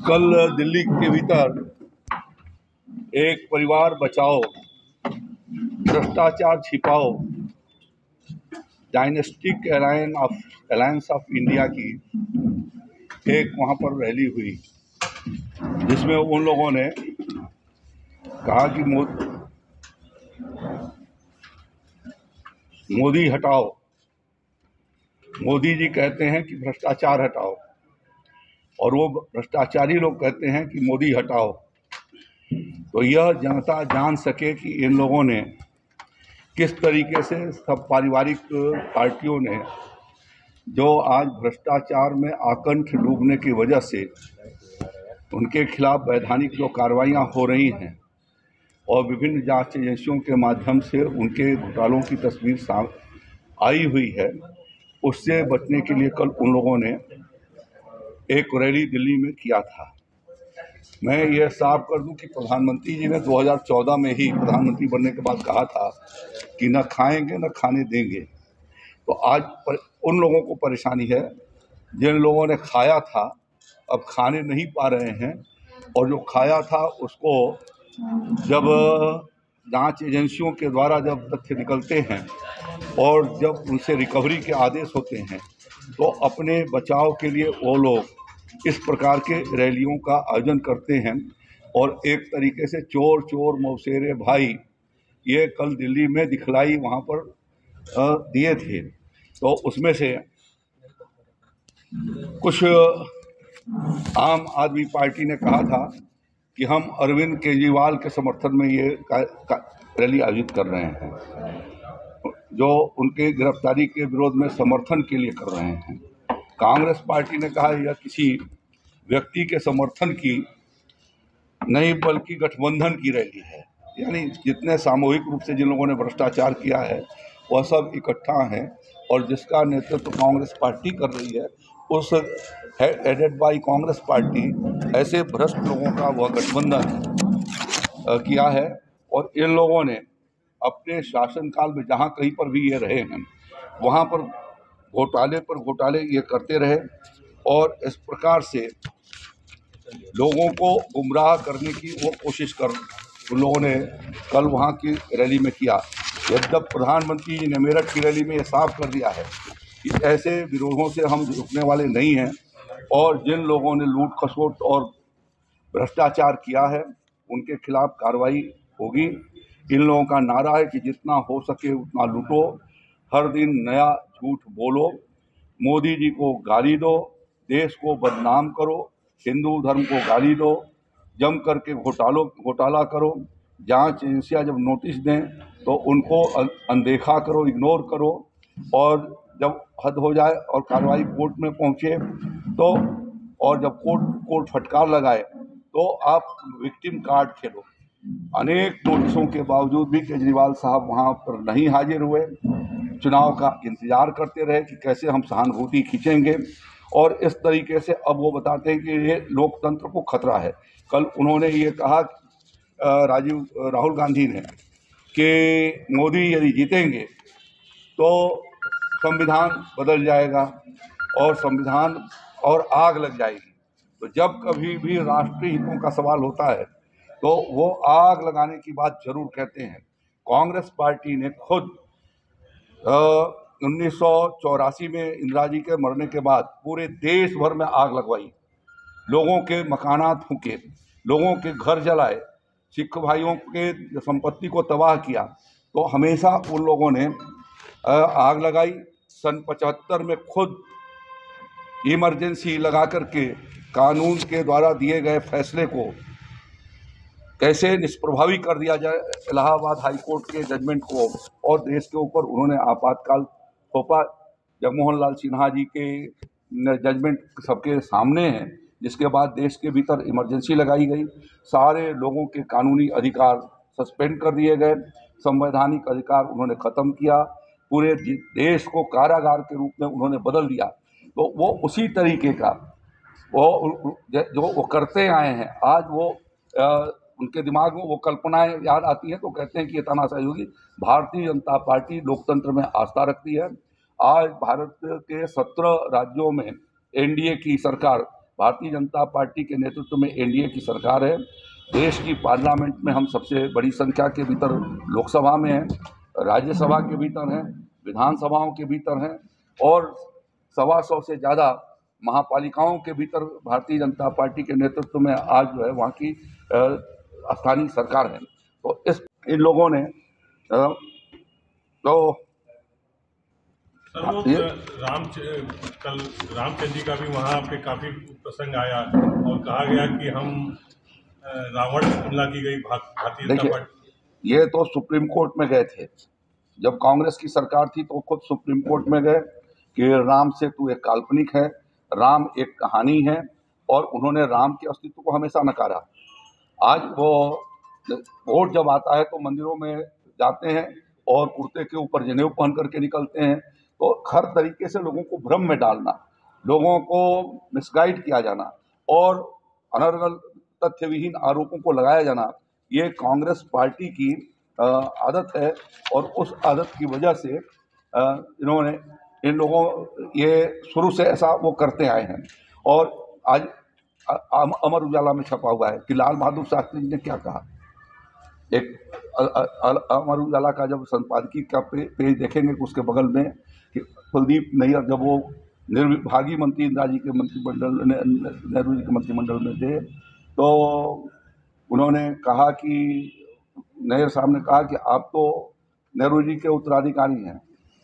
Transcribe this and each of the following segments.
कल दिल्ली के भीतर एक परिवार बचाओ, भ्रष्टाचार छिपाओ डायनेस्टिक अलायंस ऑफ इंडिया की एक वहाँ पर रैली हुई, जिसमें उन लोगों ने कहा कि मोदी हटाओ। मोदी जी कहते हैं कि भ्रष्टाचार हटाओ, और वो भ्रष्टाचारी लोग कहते हैं कि मोदी हटाओ। तो यह जनता जान सके कि इन लोगों ने किस तरीके से सब पारिवारिक पार्टियों ने, जो आज भ्रष्टाचार में आकंठ डूबने की वजह से उनके खिलाफ वैधानिक जो कार्रवाइयाँ हो रही हैं और विभिन्न जांच एजेंसियों के माध्यम से उनके घोटालों की तस्वीर आई हुई है, उससे बचने के लिए कल उन लोगों ने एक रैली दिल्ली में किया था। मैं यह साफ कर दूं कि प्रधानमंत्री जी ने 2014 में ही प्रधानमंत्री बनने के बाद कहा था कि न खाएंगे न खाने देंगे। तो आज उन लोगों को परेशानी है जिन लोगों ने खाया था, अब खाने नहीं पा रहे हैं, और जो खाया था उसको जब जांच एजेंसियों के द्वारा जब तथ्य निकलते हैं और जब उनसे रिकवरी के आदेश होते हैं, तो अपने बचाव के लिए वो लोग इस प्रकार के रैलियों का आयोजन करते हैं। और एक तरीके से चोर चोर मौसेरे भाई ये कल दिल्ली में दिखलाई वहाँ पर दिए थे। तो उसमें से कुछ आम आदमी पार्टी ने कहा था कि हम अरविंद केजरीवाल के समर्थन में ये रैली आयोजित कर रहे हैं, जो उनके गिरफ्तारी के विरोध में समर्थन के लिए कर रहे हैं। कांग्रेस पार्टी ने कहा यह किसी व्यक्ति के समर्थन की नहीं बल्कि गठबंधन की रैली है, यानी जितने सामूहिक रूप से जिन लोगों ने भ्रष्टाचार किया है वह सब इकट्ठा हैं, और जिसका नेतृत्व कांग्रेस पार्टी कर रही है, उस हेडेड बाय कांग्रेस पार्टी ऐसे भ्रष्ट लोगों का वह गठबंधन किया है। और इन लोगों ने अपने शासनकाल में जहाँ कहीं पर भी ये रहे हैं वहाँ पर घोटाले ये करते रहे, और इस प्रकार से लोगों को गुमराह करने की वो कोशिश कर उन लोगों ने कल वहाँ की रैली में किया। यद्यप प्रधानमंत्री जी ने मेरठ की रैली में ये साफ कर दिया है कि ऐसे विरोधों से हम रुकने वाले नहीं हैं, और जिन लोगों ने लूट खसोट और भ्रष्टाचार किया है उनके खिलाफ कार्रवाई होगी। इन लोगों का नारा है कि जितना हो सके उतना लूटो, हर दिन नया झूठ बोलो, मोदी जी को गाली दो, देश को बदनाम करो, हिंदू धर्म को गाली दो, जम करके घोटाला करो, जांच एजेंसियां जब नोटिस दें तो उनको अनदेखा करो, इग्नोर करो, और जब हद हो जाए और कार्रवाई कोर्ट में पहुंचे तो, और जब कोर्ट फटकार लगाए तो आप विक्टिम कार्ड खेलो। अनेक नोटिसों के बावजूद भी केजरीवाल साहब वहां पर नहीं हाजिर हुए, चुनाव का इंतजार करते रहे कि कैसे हम सहानुभूति खींचेंगे, और इस तरीके से अब वो बताते हैं कि ये लोकतंत्र को खतरा है। कल उन्होंने ये कहा राहुल गांधी ने कि मोदी यदि जीतेंगे तो संविधान बदल जाएगा और संविधान और आग लग जाएगी। तो जब कभी भी राष्ट्रीय हितों का सवाल होता है तो वो आग लगाने की बात जरूर कहते हैं। कांग्रेस पार्टी ने खुद 1984 में इंदिरा जी के मरने के बाद पूरे देश भर में आग लगवाई, लोगों के मकानात फूके, लोगों के घर जलाए, सिख भाइयों के संपत्ति को तबाह किया। तो हमेशा उन लोगों ने आग लगाई। सन 75 में खुद इमरजेंसी लगा करके कानून के द्वारा दिए गए फैसले को कैसे निष्प्रभावी कर दिया जाए, इलाहाबाद हाई कोर्ट के जजमेंट को, और देश के ऊपर उन्होंने आपातकाल थोपा। जगमोहन लाल सिन्हा जी के जजमेंट सबके सामने है, जिसके बाद देश के भीतर इमरजेंसी लगाई गई, सारे लोगों के कानूनी अधिकार सस्पेंड कर दिए गए, संवैधानिक अधिकार उन्होंने ख़त्म किया, पूरे देश को कारागार के रूप में उन्होंने बदल दिया। तो वो उसी तरीके का वो जो वो करते आए हैं, आज वो उनके दिमाग में वो कल्पनाएं याद आती हैं तो कहते हैं कि ये तानाशाही होगी। भारतीय जनता पार्टी लोकतंत्र में आस्था रखती है। आज भारत के 17 राज्यों में एनडीए की सरकार, भारतीय जनता पार्टी के नेतृत्व में एनडीए की सरकार है। देश की पार्लियामेंट में हम सबसे बड़ी संख्या के भीतर लोकसभा में हैं, राज्यसभा के भीतर हैं, विधानसभाओं के भीतर हैं और 125 से ज़्यादा महापालिकाओं के भीतर भारतीय जनता पार्टी के नेतृत्व में आज जो है वहाँ की स्थानीय सरकार है। तो इन लोगों ने तो सर वो कल रामचंद्र जी का भी वहाँ पे काफी प्रसंग आया और कहा गया कि हम रावण से तुलना की गई भारतीय जनता पार्टी। ये तो सुप्रीम कोर्ट में गए थे, जब कांग्रेस की सरकार थी तो खुद सुप्रीम कोर्ट में गए कि राम सेतु एक काल्पनिक है, राम एक कहानी है और उन्होंने राम के अस्तित्व को हमेशा नकारा। आज वो वोट जब आता है तो मंदिरों में जाते हैं और कुर्ते के ऊपर जनेऊ पहन करके निकलते हैं। तो हर तरीके से लोगों को भ्रम में डालना, लोगों को मिसगाइड किया जाना और अनर्गल तथ्य विहीन आरोपों को लगाया जाना, ये कांग्रेस पार्टी की आदत है और उस आदत की वजह से इन लोगों ये शुरू से ऐसा वो करते आए हैं। और आज अमर उजाला में छपा हुआ है कि लाल बहादुर शास्त्री जी ने क्या कहा। एक अमर उजाला का जब संपादकीय का पेज देखेंगे तो उसके बगल में कि कुलदीप नैयर जब वो निर्विभागीय मंत्री इंदिरा जी के मंत्रिमंडल नेहरू जी के मंत्रिमंडल में थे तो उन्होंने कहा कि नैयर साहब ने कहा कि आप तो नेहरू जी के उत्तराधिकारी हैं,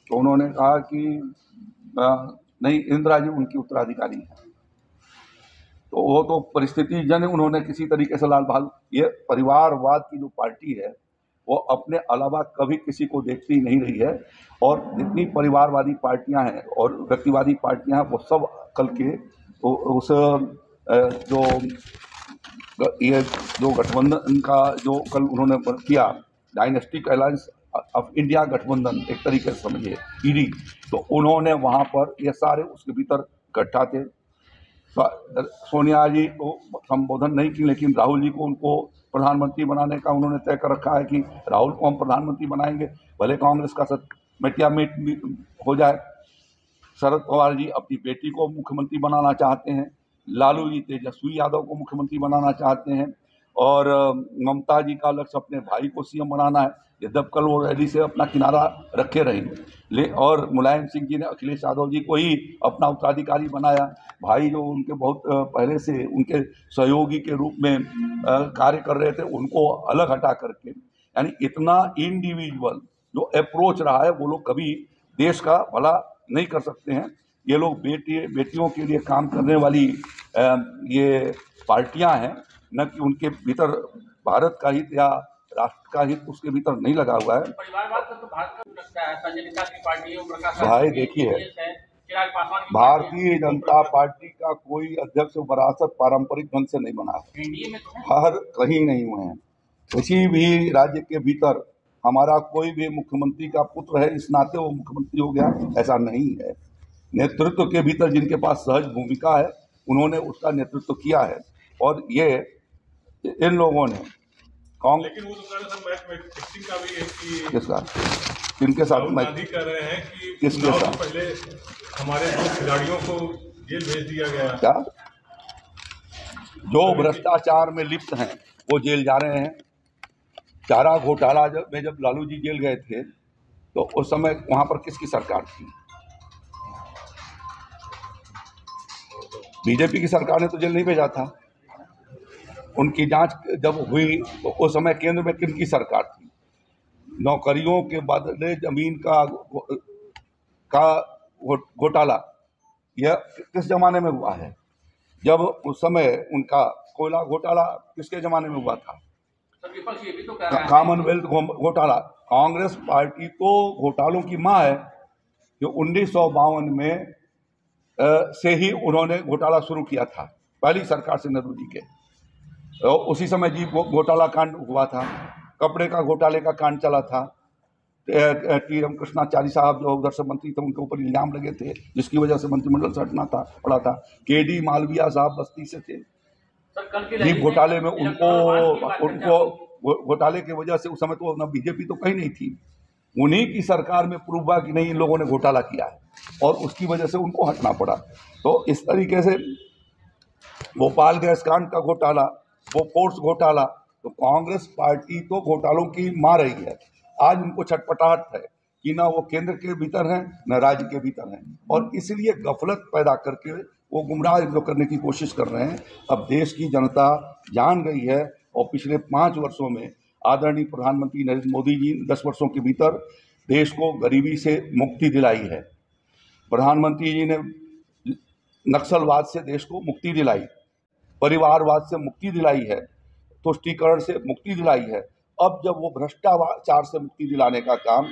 तो उन्होंने कहा कि नहीं, इंदिरा जी उनकी उत्तराधिकारी हैं। तो वो तो परिस्थिति जन उन्होंने किसी तरीके से लाल बहादुर, ये परिवारवाद की जो पार्टी है वो अपने अलावा कभी किसी को देखती नहीं रही है और जितनी परिवारवादी पार्टियां हैं और व्यक्तिवादी पार्टियां हैं वो सब कल के तो उस जो गठबंधन का जो कल उन्होंने किया, डायनेस्टिक अलायंस ऑफ इंडिया गठबंधन एक तरीके से समझिए ईडी, तो उन्होंने वहाँ पर ये सारे उसके भीतर इकट्ठा थे। सोनिया जी को संबोधन नहीं की लेकिन राहुल जी को उनको प्रधानमंत्री बनाने का उन्होंने तय कर रखा है कि राहुल को हम प्रधानमंत्री बनाएंगे, भले कांग्रेस का मिट हो जाए। शरद पवार जी अपनी बेटी को मुख्यमंत्री बनाना चाहते हैं, लालू जी तेजस्वी यादव को मुख्यमंत्री बनाना चाहते हैं और ममता जी का लक्ष्य अपने भाई को सीएम बनाना है, यद्यप कल वो रैली से अपना किनारा रखे रहेंगे। और मुलायम सिंह जी ने अखिलेश यादव जी को ही अपना उत्तराधिकारी बनाया, भाई जो उनके बहुत पहले से उनके सहयोगी के रूप में कार्य कर रहे थे उनको अलग हटा करके, यानी इतना इंडिविजुअल जो अप्रोच रहा है वो लोग कभी देश का भला नहीं कर सकते हैं। ये लोग बेटियों के लिए काम करने वाली ये पार्टियां हैं, न कि उनके भीतर भारत का हित या राष्ट्र का हित उसके भीतर नहीं लगा हुआ है। भाई देखिए, भारतीय जनता पार्टी का कोई अध्यक्ष विरासत पारंपरिक ढंग से नहीं बना है, हर कहीं नहीं हुए हैं। किसी भी राज्य के भीतर हमारा कोई भी मुख्यमंत्री का पुत्र है इस नाते वो मुख्यमंत्री हो गया, ऐसा नहीं है। नेतृत्व के भीतर जिनके पास सहज भूमिका है उन्होंने उसका नेतृत्व किया है और ये इन लोगों ने लेकिन वो तो का भी है कि किसका किनके साथ गांधी कह रहे हैं कि किसके साथ पहले हमारे दो खिलाड़ियों को जेल भेज दिया गया। क्या जो भ्रष्टाचार में लिप्त हैं वो जेल जा रहे हैं। चारा घोटाला जब लालू जी जेल गए थे तो उस समय वहां पर किसकी सरकार थी? बीजेपी की सरकार ने तो जेल नहीं भेजा था। उनकी जांच जब हुई तो उस समय केंद्र में किनकी सरकार थी? नौकरियों के बदले जमीन का घोटाला यह किस जमाने में हुआ है? जब उस समय उनका कोयला घोटाला किसके जमाने में हुआ था? कॉमनवेल्थ घोटाला। कांग्रेस पार्टी तो घोटालों की मां है, जो 1952 में से ही उन्होंने घोटाला शुरू किया था, पहली सरकार से नेहरू जी के। तो उसी समय जी घोटाला कांड हुआ था, कपड़े का घोटाले का कांड चला था। टी रामकृष्णाचारी साहब जो उधर से मंत्री थे उनके ऊपर इल्जाम लगे थे जिसकी वजह से मंत्रिमंडल से हटना पड़ा था। केडी मालविया साहब बस्ती से थे, जीप घोटाले में उनको घोटाले की वजह से उस समय तो न बीजेपी तो कहीं नहीं थी, उन्हीं की सरकार में प्रूव हुआ कि नहीं इन लोगों ने घोटाला किया है। और उसकी वजह से उनको हटना पड़ा। तो इस तरीके से भोपाल गैस कांड का घोटाला, वो फोर्स घोटाला, तो कांग्रेस पार्टी तो घोटालों की मार रही है। आज उनको छटपटाहट है कि ना वो केंद्र के भीतर हैं न राज्य के भीतर हैं, और इसलिए गफलत पैदा करके वो गुमराह जो करने की कोशिश कर रहे हैं। अब देश की जनता जान गई है, और पिछले 5 वर्षों में आदरणीय प्रधानमंत्री नरेंद्र मोदी जी 10 वर्षों के भीतर देश को गरीबी से मुक्ति दिलाई है। प्रधानमंत्री जी ने नक्सलवाद से देश को मुक्ति दिलाई, परिवारवाद से मुक्ति दिलाई है, तुष्टीकरण से मुक्ति दिलाई है। अब जब वो भ्रष्टाचार से मुक्ति दिलाने का काम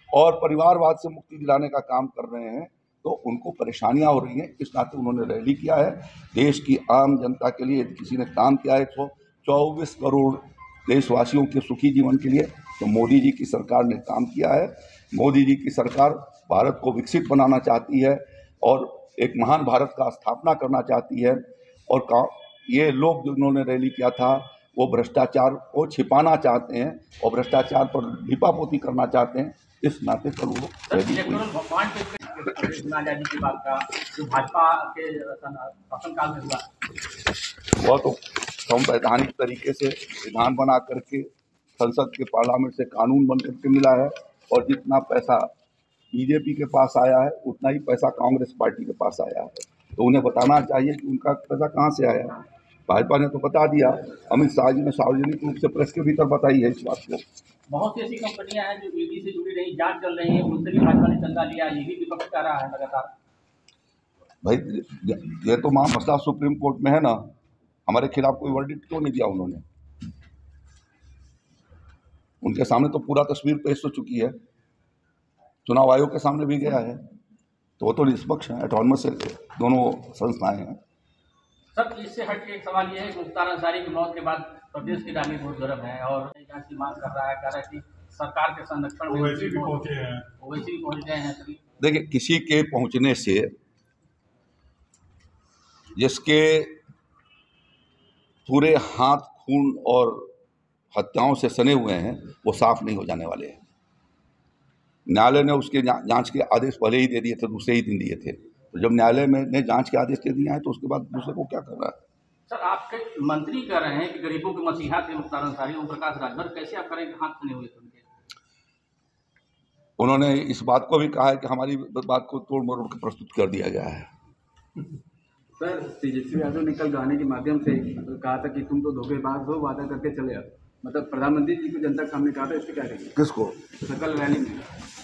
और परिवारवाद से मुक्ति दिलाने का काम कर रहे हैं, तो उनको परेशानियां हो रही हैं। इस नाते उन्होंने रैली किया है देश की आम जनता के लिए। यदि किसी ने काम किया है 124 करोड़ देशवासियों के सुखी जीवन के लिए, तो मोदी जी की सरकार ने काम किया है। मोदी जी की सरकार भारत को विकसित बनाना चाहती है और एक महान भारत का स्थापना करना चाहती है। और ये लोग जो उन्होंने रैली किया था, वो भ्रष्टाचार को छिपाना चाहते हैं और भ्रष्टाचार पर लीपापोती करना चाहते हैं। इस नाते कल वो रैली हुई। भाजपा के शासनकाल में हुआ, वह तो संवैधानिक तरीके से विधान बना करके संसद के पार्लियामेंट से कानून बन करके मिला है, और जितना पैसा बीजेपी के पास आया है उतना ही पैसा कांग्रेस पार्टी के पास आया है। तो उन्हें बताना चाहिए कि उनका पैसा कहाँ से आया है। भाजपा ने तो बता दिया, अमित शाह जी ने सार्वजनिक रूप से प्रेस के भीतर बताई है इस बात को। बहुत सी ऐसी कंपनियां हैं जो ईडी से जुड़ी रही, जांच चल रही है, उनसे भी भाजपा ने चंदा लिया, ये भी विपक्ष कर रहा है लगातार। भाई ये तो मसला सुप्रीम कोर्ट में है ना, हमारे खिलाफ कोई वर्डिक्ट क्यों नहीं दिया उन्होंने? उनके सामने तो पूरा तस्वीर पेश हो चुकी है, चुनाव आयोग के सामने भी गया है, तो वो तो निष्पक्ष है, ऑटोनमस दोनों संस्थाएं हैं। सर, इससे हट के एक सवाल ये है कि मुख्तार अंसारी की मौत के बाद प्रदेश की डाली बहुत गर्म है और जांच की मांग कर रहा है, कह रहा है कि सरकार के संरक्षण में ओवैसी भी पहुंचे हैं, ओवैसी भी पहुंच गए हैं। देखिए, किसी के पहुंचने से जिसके पूरे हाथ खून और हत्याओं से सने हुए हैं, वो साफ नहीं हो जाने वाले हैं। न्यायालय ने उसके जांच के आदेश पहले ही दे दिए थे, दूसरे ही दिन दिए थे। तो जब न्यायालय में ने जांच के आदेश दे दिए हैं, तो उसके बाद दूसरे को क्या करना है? सर, आपके मंत्री कह रहे हैं कि गरीबों के मसीहा थे मुख्तार अंसारी, ओम प्रकाश राजभर, कैसे आप करें कि हाथ सने हुए थे उनके? उन्होंने इस बात को भी कहा है कि हमारी बात को तोड़ मरोड़ के प्रस्तुत कर दिया गया है। सर, तेजस्वी यादव ने कल गाने के माध्यम से कहा था कि तुम तो धोखेबाज हो, वादा करके चले आओ। मतलब प्रधानमंत्री जी को जनता के सामने कहा था, इससे क्या करेंगे? किसको? सकल रैली में।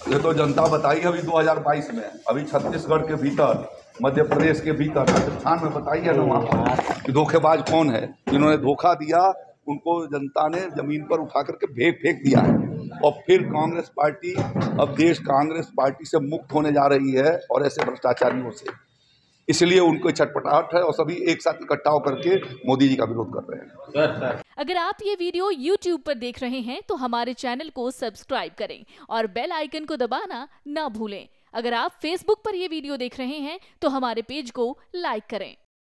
ये तो जनता बताई अभी 2022 में, अभी छत्तीसगढ़ के भीतर, मध्य प्रदेश के भीतर, राजस्थान में बताई है ना वहाँ पर कि धोखेबाज कौन है। जिन्होंने धोखा दिया उनको जनता ने जमीन पर उठा करके फेंक दिया है। और फिर कांग्रेस पार्टी, अब देश कांग्रेस पार्टी से मुक्त होने जा रही है और ऐसे भ्रष्टाचारियों से, इसलिए उनको छटपटाहट है और सभी एक साथ इकट्ठा होकर के मोदी जी का विरोध कर रहे हैं। अगर आप ये वीडियो YouTube पर देख रहे हैं तो हमारे चैनल को सब्सक्राइब करें और बेल आइकन को दबाना ना भूलें। अगर आप Facebook पर ये वीडियो देख रहे हैं तो हमारे पेज को लाइक करें।